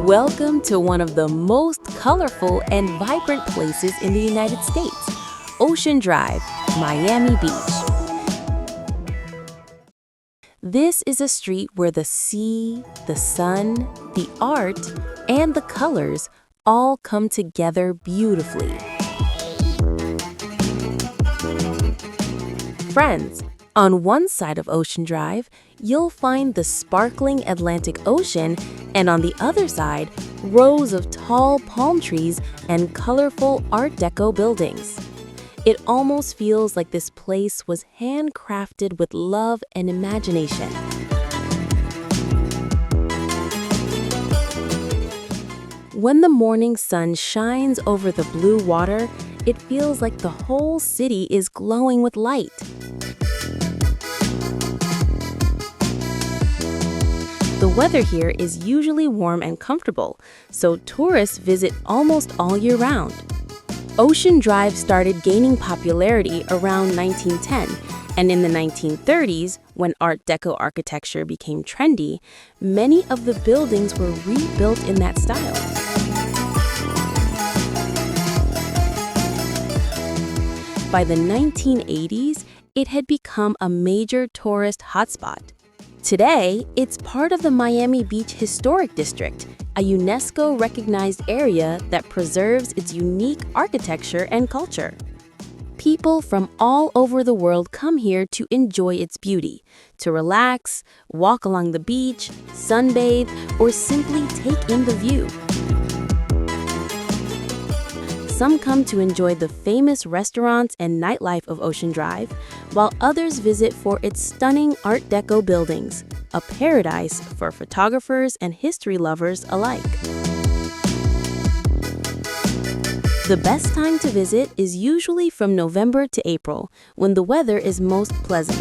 Welcome to one of the most colorful and vibrant places in the United States, Ocean Drive, Miami Beach. This is a street where the sea, the sun, the art, and the colors all come together beautifully. Friends, on one side of Ocean Drive, you'll find the sparkling Atlantic Ocean, and on the other side, rows of tall palm trees and colorful Art Deco buildings. It almost feels like this place was handcrafted with love and imagination. When the morning sun shines over the blue water, it feels like the whole city is glowing with light. The weather here is usually warm and comfortable, so tourists visit almost all year round. Ocean Drive started gaining popularity around 1910, and in the 1930s, when Art Deco architecture became trendy, many of the buildings were rebuilt in that style. By the 1980s, it had become a major tourist hotspot. Today, it's part of the Miami Beach Historic District, a UNESCO-recognized area that preserves its unique architecture and culture. People from all over the world come here to enjoy its beauty, to relax, walk along the beach, sunbathe, or simply take in the view. Some come to enjoy the famous restaurants and nightlife of Ocean Drive, while others visit for its stunning Art Deco buildings, a paradise for photographers and history lovers alike. The best time to visit is usually from November to April, when the weather is most pleasant.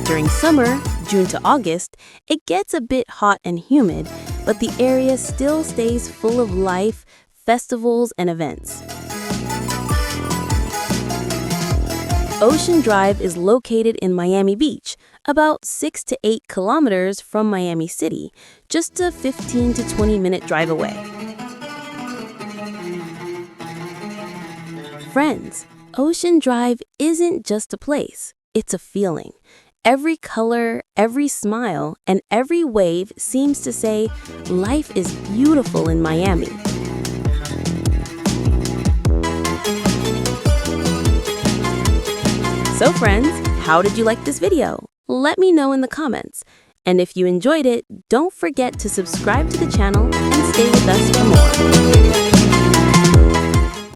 During summer, June to August, it gets a bit hot and humid, but the area still stays full of life, festivals, and events. Ocean Drive is located in Miami Beach, about 6 to 8 kilometers from Miami City, just a 15 to 20-minute drive away. Friends, Ocean Drive isn't just a place, it's a feeling. Every color, every smile, and every wave seems to say, life is beautiful in Miami. So friends, how did you like this video? Let me know in the comments. And if you enjoyed it, don't forget to subscribe to the channel and stay with us